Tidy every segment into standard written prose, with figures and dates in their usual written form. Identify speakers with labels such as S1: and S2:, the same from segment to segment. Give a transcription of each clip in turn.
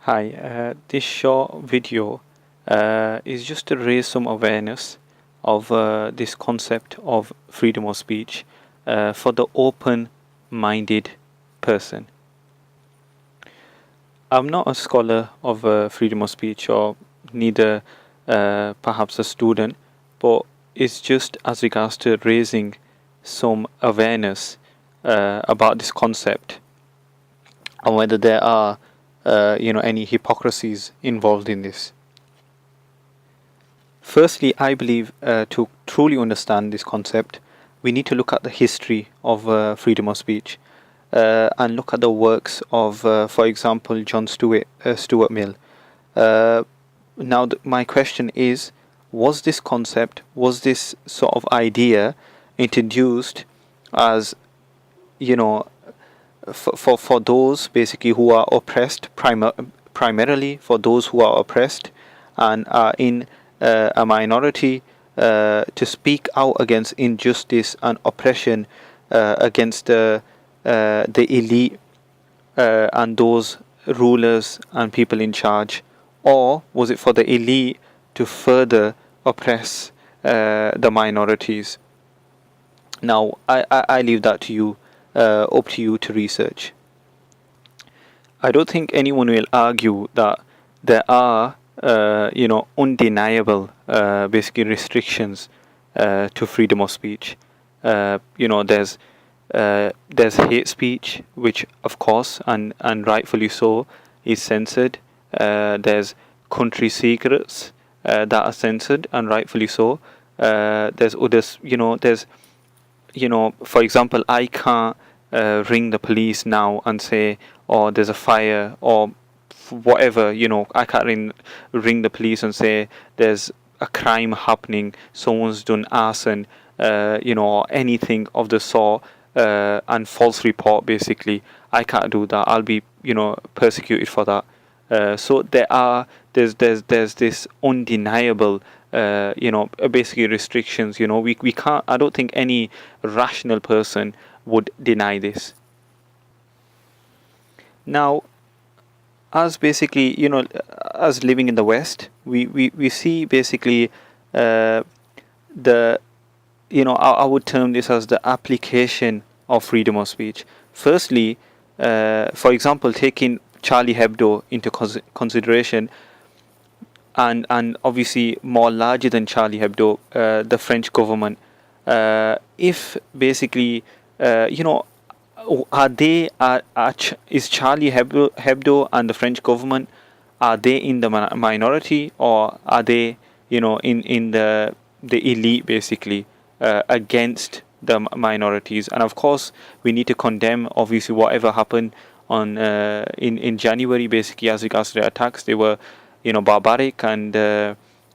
S1: Hi, this short video is just to raise some awareness of this concept of freedom of speech for the open-minded person. I'm not a scholar of freedom of speech or neither perhaps a student, but it's just as regards to raising some awareness about this concept and whether there are any hypocrisies involved in this. Firstly, I believe to truly understand this concept, we need to look at the history of freedom of speech and look at the works of, for example, John Stuart Mill. Now, my question is, was this concept, was this sort of idea introduced as, you know, for those basically who are oppressed, primarily for those who are oppressed and are in a minority, to speak out against injustice and oppression against the elite and those rulers and people in charge? Or was it for the elite to further oppress the minorities? Now, I leave that to you, up to you to research. I don't think anyone will argue that there are, undeniable, basically restrictions to freedom of speech. There's hate speech, which of course and rightfully so is censored. There's country secrets that are censored and rightfully so. There's others, for example, I can't ring the police now and say, oh, there's a fire or whatever, I can't ring the police and say there's a crime happening, someone's done arson, or anything of the sort, and false report, basically. I can't do that. I'll be, persecuted for that. So there's this undeniable, basically restrictions. We can't. I don't think any rational person would deny this. Now, as basically, as living in the West, we see basically I would term this as the application of freedom of speech. Firstly, for example, taking Charlie Hebdo into consideration, and obviously more larger than Charlie Hebdo, the French government. If basically, is Charlie Hebdo and the French government, are they in the minority, or are they in the elite, basically, against the minorities? And of course we need to condemn obviously whatever happened on in January, basically, as regards to the attacks. They were barbaric, and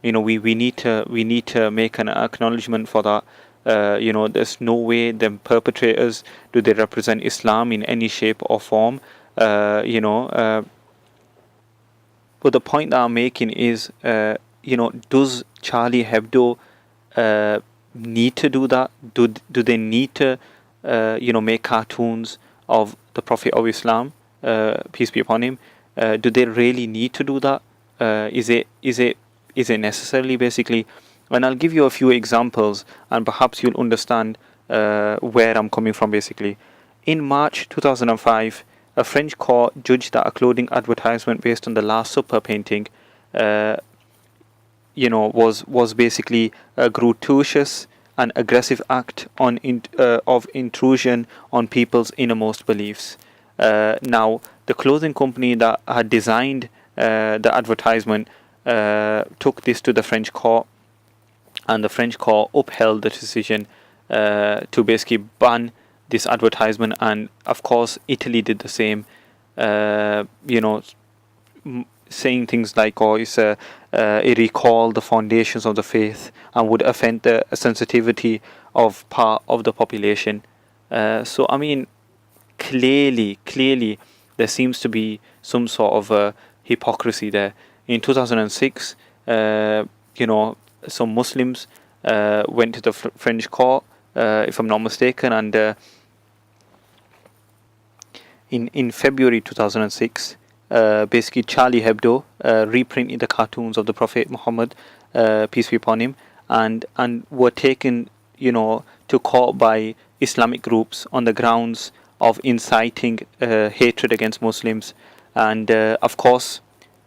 S1: we need to make an acknowledgement for that. There's no way the perpetrators, do they represent Islam in any shape or form? But the point that I'm making is, does Charlie Hebdo need to do that? Do they need to make cartoons of the Prophet of Islam, peace be upon him? Do they really need to do that? Is it necessarily, basically? And I'll give you a few examples, and perhaps you'll understand where I'm coming from, basically. In March 2005, a French court judged that a clothing advertisement based on the Last Supper painting, was basically a gratuitous and aggressive act of intrusion on people's innermost beliefs. Now, the clothing company that had designed the advertisement took this to the French court, and the French court upheld the decision to basically ban this advertisement. And of course Italy did the same, saying things like, oh, it recalled the foundations of the faith and would offend the sensitivity of part of the population. So I mean, clearly there seems to be some sort of hypocrisy there. In 2006, some Muslims went to the French court, if I'm not mistaken, and in February 2006, basically Charlie Hebdo reprinted the cartoons of the Prophet Muhammad, peace be upon him, and were taken, to court by Islamic groups on the grounds of inciting hatred against Muslims. And of course,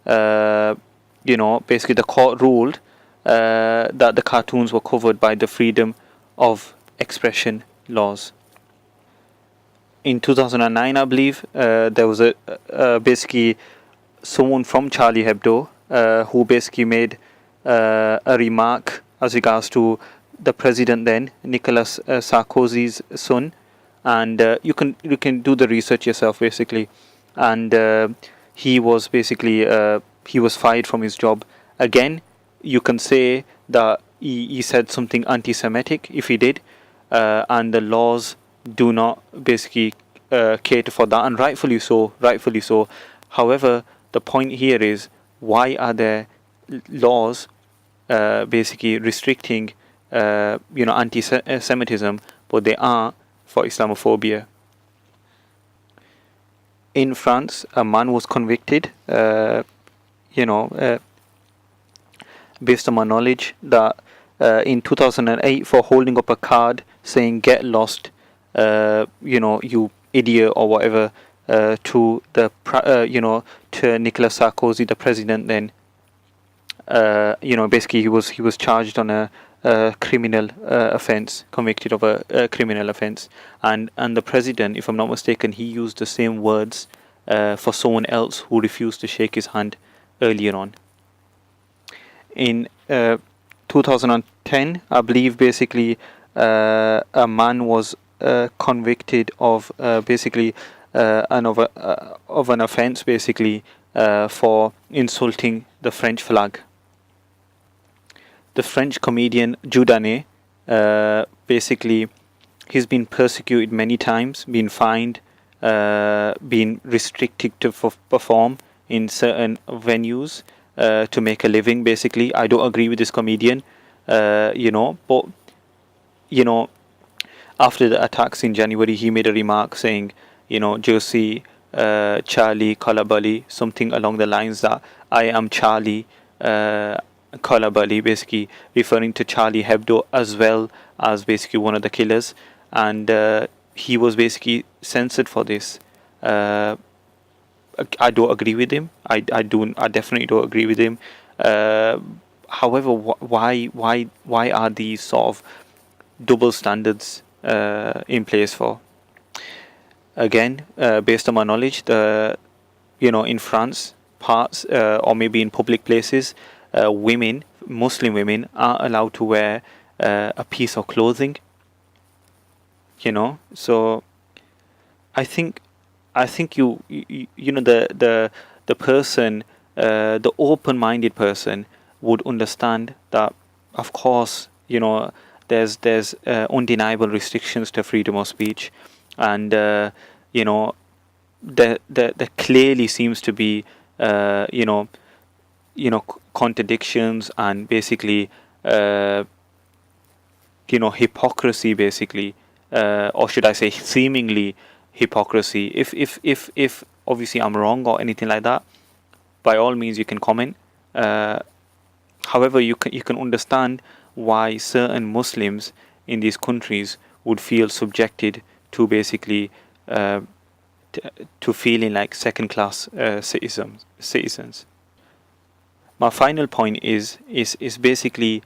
S1: basically the court ruled that the cartoons were covered by the freedom of expression laws. In 2009, I believe, there was basically someone from Charlie Hebdo who basically made a remark as regards to the president then, Nicolas Sarkozy's son, and you can do the research yourself basically. And he was basically he was fired from his job. Again, you can say that he said something anti-Semitic if he did, and the laws do not basically cater for that, and rightfully so. However, the point here is, why are there laws basically restricting anti-Semitism, but they are for Islamophobia? In France, a man was convicted, based on my knowledge, that in 2008 for holding up a card saying "Get lost," you idiot or whatever, to to Nicolas Sarkozy, the president then. Basically he was charged on a criminal offence, convicted of a criminal offence, and the president, if I'm not mistaken, he used the same words for someone else who refused to shake his hand earlier on. In 2010, I believe, basically a man was convicted of basically of an offence basically for insulting the French flag. The French comedian Dieudonné, basically, he's been persecuted many times, been fined, been restricted to perform in certain venues to make a living. Basically, I don't agree with this comedian, but after the attacks in January, he made a remark saying, Josie, Charlie Kolabali, something along the lines that I am Charlie Kolabali, basically referring to Charlie Hebdo as well as basically one of the killers, and he was basically censored for this. I don't agree with him. I definitely don't agree with him. However, why are these sort of double standards in place for? Again, based on my knowledge, in France, parts or maybe in public places, Muslim women are allowed to wear a piece of clothing. So I think the person, the open-minded person would understand that, of course, there's undeniable restrictions to freedom of speech, and there clearly seems to be contradictions and basically hypocrisy, basically, or should I say seemingly hypocrisy. If obviously I'm wrong or anything like that, by all means you can comment. However, you can understand why certain Muslims in these countries would feel subjected to basically to feeling like second-class citizens. My final point is basically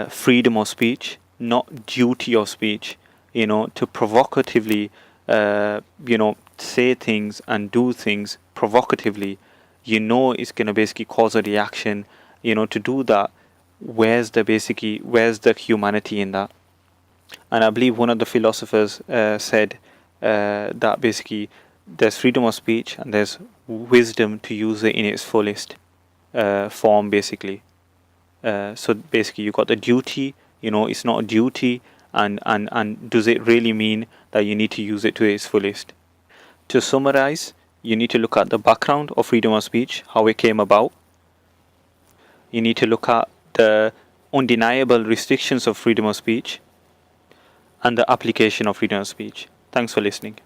S1: freedom of speech, not duty of speech. To provocatively, say things and do things provocatively, it's going to basically cause a reaction. To do that, where's the humanity in that? And I believe one of the philosophers said that basically there's freedom of speech and there's wisdom to use it in its fullest form, basically. So basically you got the duty, it's not a duty, and does it really mean that you need to use it to its fullest? To summarize, you need to look at the background of freedom of speech, how it came about. You need to look at the undeniable restrictions of freedom of speech and the application of freedom of speech. Thanks for listening.